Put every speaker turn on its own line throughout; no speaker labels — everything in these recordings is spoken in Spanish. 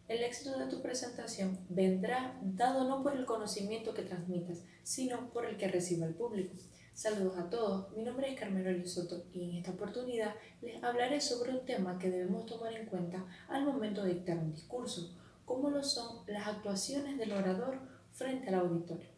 El éxito de tu presentación vendrá dado no por el conocimiento que transmitas, sino por el que reciba el público. Saludos a todos, mi nombre es Carmelo Soto y en esta oportunidad les hablaré sobre un tema que debemos tomar en cuenta al momento de dictar un discurso, como lo son las actuaciones del orador frente al auditorio.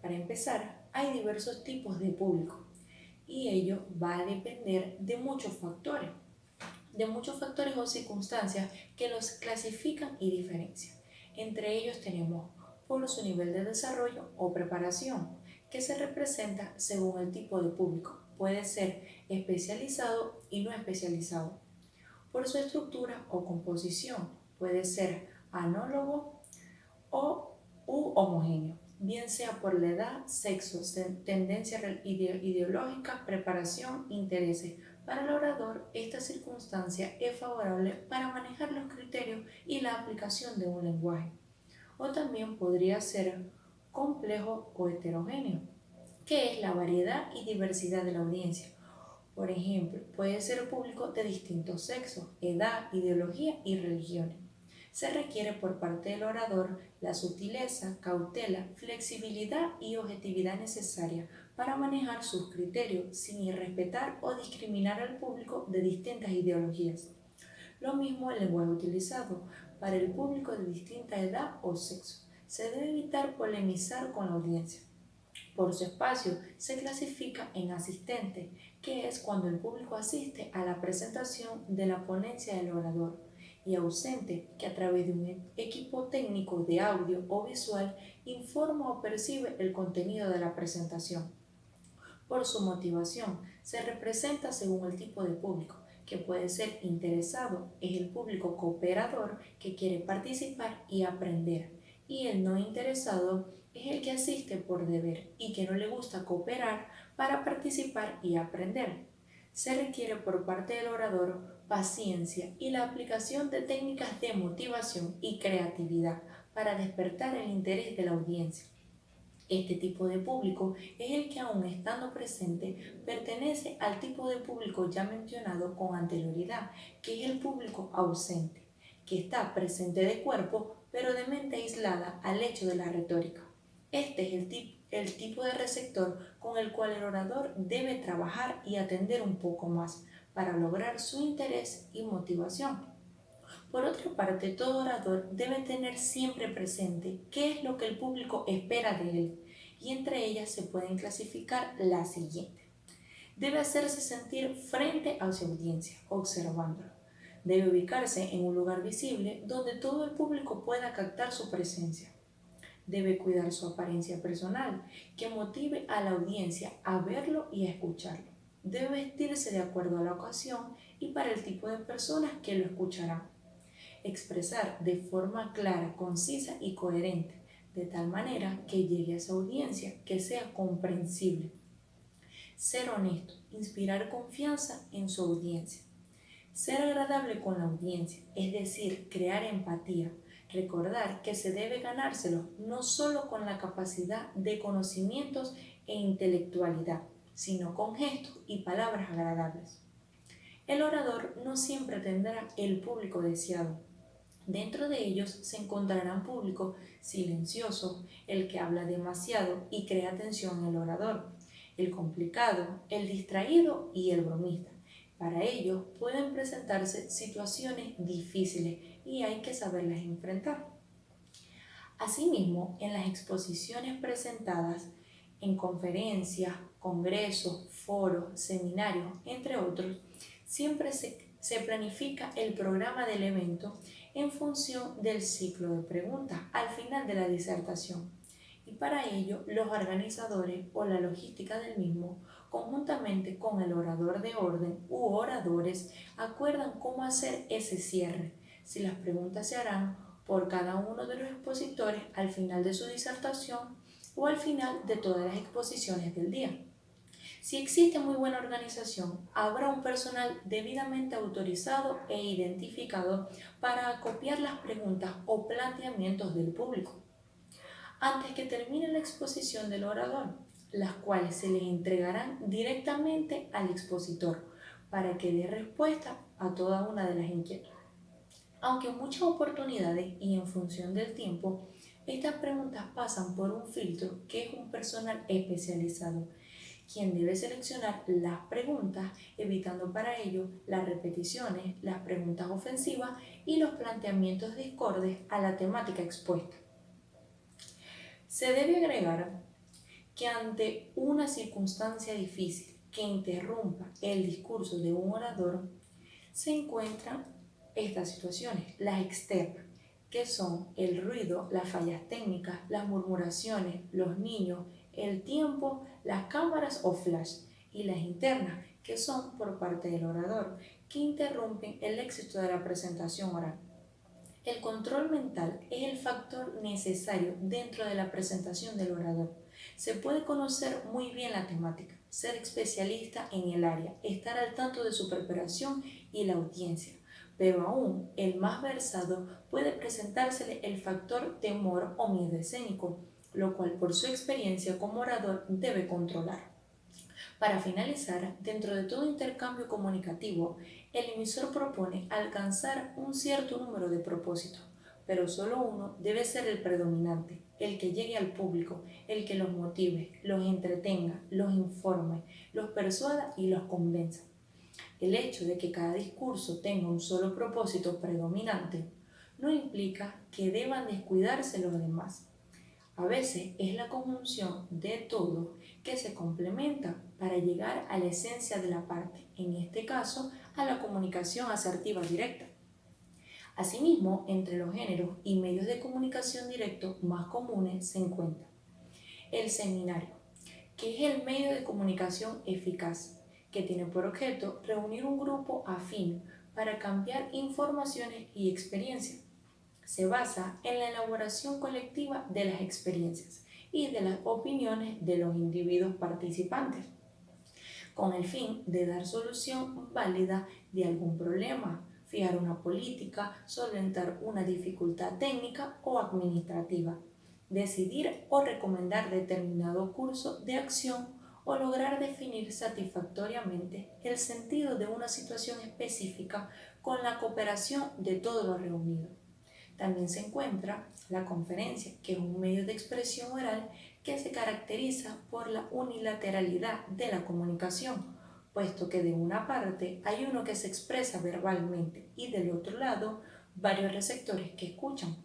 Para empezar, hay diversos tipos de público y ello va a depender de muchos factores o circunstancias que los clasifican y diferencian. Entre ellos tenemos por su nivel de desarrollo o preparación, que se representa según el tipo de público. Puede ser especializado y no especializado. Por su estructura o composición, puede ser anólogo o homogéneo, bien sea por la edad, sexo, tendencia ideológica, preparación, intereses. Para el orador, esta circunstancia es favorable para manejar los criterios y la aplicación de un lenguaje. O también podría ser complejo o heterogéneo, que es la variedad y diversidad de la audiencia. Por ejemplo, puede ser público de distintos sexos, edad, ideología y religiones. Se requiere por parte del orador la sutileza, cautela, flexibilidad y objetividad necesaria para manejar sus criterios sin irrespetar o discriminar al público de distintas ideologías. Lo mismo el lenguaje utilizado para el público de distinta edad o sexo. Se debe evitar polemizar con la audiencia. Por su espacio se clasifica en asistente, que es cuando el público asiste a la presentación de la ponencia del orador, y ausente, que a través de un equipo técnico de audio o visual informa o percibe el contenido de la presentación. Por su motivación se representa según el tipo de público, que puede ser interesado, es el público cooperador que quiere participar y aprender, y el no interesado es el que asiste por deber y que no le gusta cooperar para participar y aprender. Se requiere por parte del orador paciencia y la aplicación de técnicas de motivación y creatividad para despertar el interés de la audiencia. Este tipo de público es el que, aun estando presente, pertenece al tipo de público ya mencionado con anterioridad, que es el público ausente, que está presente de cuerpo pero de mente aislada al hecho de la retórica. Este es el tipo de receptor con el cual el orador debe trabajar y atender un poco más para lograr su interés y motivación. Por otra parte, todo orador debe tener siempre presente qué es lo que el público espera de él, y entre ellas se pueden clasificar las siguientes. Debe hacerse sentir frente a su audiencia, observándolo. Debe ubicarse en un lugar visible donde todo el público pueda captar su presencia. Debe cuidar su apariencia personal, que motive a la audiencia a verlo y a escucharlo. Debe vestirse de acuerdo a la ocasión y para el tipo de personas que lo escucharán. Expresar de forma clara, concisa y coherente, de tal manera que llegue a esa audiencia, que sea comprensible. Ser honesto, inspirar confianza en su audiencia. Ser agradable con la audiencia, es decir, crear empatía. Recordar que se debe ganárselo no solo con la capacidad de conocimientos e intelectualidad, sino con gestos y palabras agradables. El orador no siempre tendrá el público deseado. Dentro de ellos se encontrarán público silencioso, el que habla demasiado y crea tensión en el orador, el complicado, el distraído y el bromista. Para ello pueden presentarse situaciones difíciles y hay que saberlas enfrentar. Asimismo, en las exposiciones presentadas en conferencias, congresos, foros, seminarios, entre otros, siempre se planifica el programa del evento en función del ciclo de preguntas al final de la disertación. Y para ello, los organizadores o la logística del mismo, conjuntamente con el orador de orden u oradores, acuerdan cómo hacer ese cierre, si las preguntas se harán por cada uno de los expositores al final de su disertación o al final de todas las exposiciones del día. Si existe muy buena organización, habrá un personal debidamente autorizado e identificado para acopiar las preguntas o planteamientos del público antes que termine la exposición del orador, las cuales se les entregarán directamente al expositor para que dé respuesta a toda una de las inquietudes. Aunque en muchas oportunidades y en función del tiempo, estas preguntas pasan por un filtro que es un personal especializado, quien debe seleccionar las preguntas, evitando para ello las repeticiones, las preguntas ofensivas y los planteamientos discordes a la temática expuesta. Se debe agregar que ante una circunstancia difícil que interrumpa el discurso de un orador, se encuentran estas situaciones, las externas, que son el ruido, las fallas técnicas, las murmuraciones, los niños, el tiempo, las cámaras o flash, y las internas, que son por parte del orador, que interrumpen el éxito de la presentación oral. El control mental es el factor necesario dentro de la presentación del orador. Se puede conocer muy bien la temática, ser especialista en el área, estar al tanto de su preparación y la audiencia, pero aún el más versado puede presentársele el factor temor o miedo escénico, lo cual por su experiencia como orador debe controlar. Para finalizar, dentro de todo intercambio comunicativo, el emisor propone alcanzar un cierto número de propósitos, pero solo uno debe ser el predominante, el que llegue al público, el que los motive, los entretenga, los informe, los persuada y los convenza. El hecho de que cada discurso tenga un solo propósito predominante no implica que deban descuidarse los demás. A veces es la conjunción de todo que se complementa para llegar a la esencia de la parte, en este caso a la comunicación asertiva directa. Asimismo, entre los géneros y medios de comunicación directo más comunes se encuentra el seminario, que es el medio de comunicación eficaz, que tiene por objeto reunir un grupo afín para cambiar informaciones y experiencias. Se basa en la elaboración colectiva de las experiencias y de las opiniones de los individuos participantes, con el fin de dar solución válida de algún problema, fijar una política, solventar una dificultad técnica o administrativa, decidir o recomendar determinado curso de acción o lograr definir satisfactoriamente el sentido de una situación específica con la cooperación de todos los reunidos. También se encuentra la conferencia, que es un medio de expresión oral que se caracteriza por la unilateralidad de la comunicación, puesto que de una parte hay uno que se expresa verbalmente y del otro lado varios receptores que escuchan.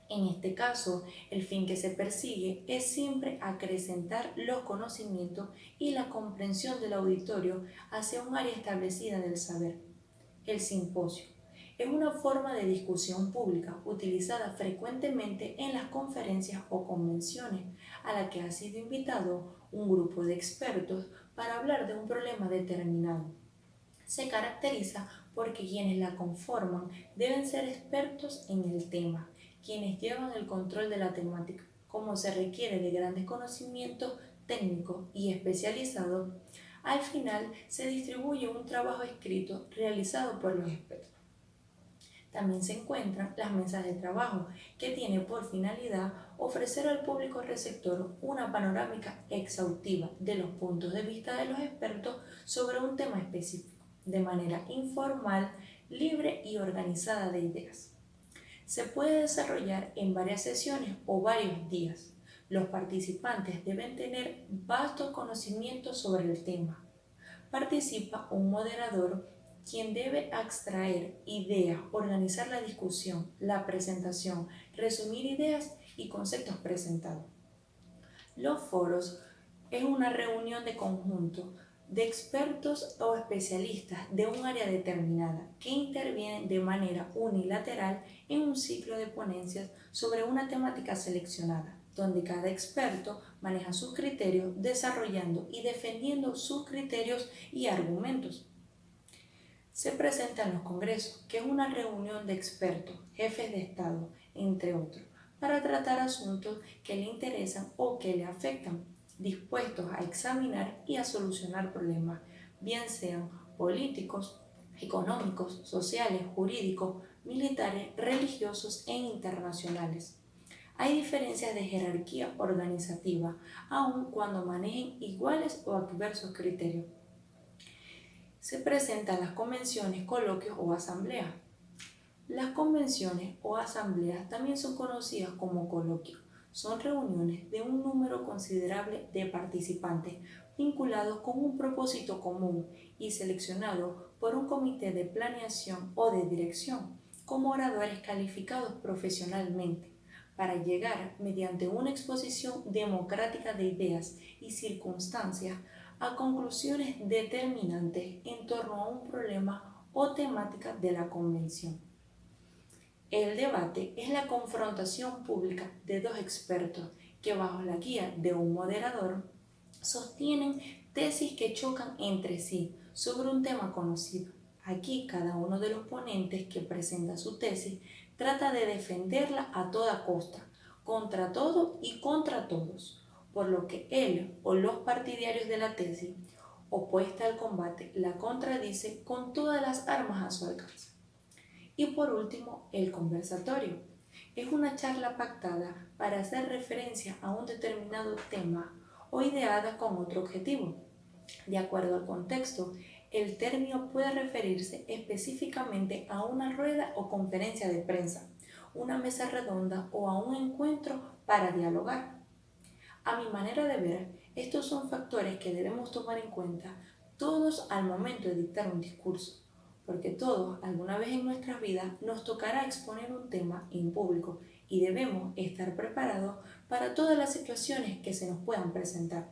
En este caso, el fin que se persigue es siempre acrecentar los conocimientos y la comprensión del auditorio hacia un área establecida del saber. El simposio es una forma de discusión pública utilizada frecuentemente en las conferencias o convenciones a la que ha sido invitado un grupo de expertos para hablar de un problema determinado. Se caracteriza porque quienes la conforman deben ser expertos en el tema, quienes llevan el control de la temática. Como se requiere de grandes conocimientos técnicos y especializados, al final se distribuye un trabajo escrito realizado por los expertos. También se encuentran las mesas de trabajo, que tiene por finalidad ofrecer al público receptor una panorámica exhaustiva de los puntos de vista de los expertos sobre un tema específico, de manera informal, libre y organizada de ideas. Se puede desarrollar en varias sesiones o varios días. Los participantes deben tener vastos conocimientos sobre el tema. Participa un moderador, quien debe extraer ideas, organizar la discusión, la presentación, resumir ideas y conceptos presentados. Los foros es una reunión de conjunto de expertos o especialistas de un área determinada que intervienen de manera unilateral en un ciclo de ponencias sobre una temática seleccionada, donde cada experto maneja sus criterios desarrollando y defendiendo sus criterios y argumentos. Se presentan los congresos, que es una reunión de expertos, jefes de Estado, entre otros, para tratar asuntos que le interesan o que le afectan, dispuestos a examinar y a solucionar problemas, bien sean políticos, económicos, sociales, jurídicos, militares, religiosos e internacionales. Hay diferencias de jerarquía organizativa, aun cuando manejen iguales o adversos criterios. Se presentan las convenciones, coloquios o asambleas. Las convenciones o asambleas también son conocidas como coloquios. Son reuniones de un número considerable de participantes vinculados con un propósito común y seleccionados por un comité de planeación o de dirección como oradores calificados profesionalmente para llegar mediante una exposición democrática de ideas y circunstancias a conclusiones determinantes en torno a un problema o temática de la convención. El debate es la confrontación pública de dos expertos que bajo la guía de un moderador sostienen tesis que chocan entre sí sobre un tema conocido. Aquí cada uno de los ponentes que presenta su tesis trata de defenderla a toda costa, contra todo y contra todos, por lo que él o los partidarios de la tesis opuesta al combate la contradice con todas las armas a su alcance. Y por último, el conversatorio. Es una charla pactada para hacer referencia a un determinado tema o ideada con otro objetivo. De acuerdo al contexto, el término puede referirse específicamente a una rueda o conferencia de prensa, una mesa redonda o a un encuentro para dialogar. A mi manera de ver, estos son factores que debemos tomar en cuenta todos al momento de dictar un discurso, porque todos alguna vez en nuestras vidas nos tocará exponer un tema en público y debemos estar preparados para todas las situaciones que se nos puedan presentar.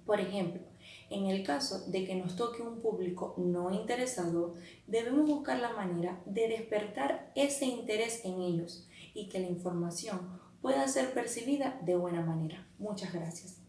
Por ejemplo, en el caso de que nos toque un público no interesado, debemos buscar la manera de despertar ese interés en ellos y que la información pueda ser percibida de buena manera. Muchas gracias.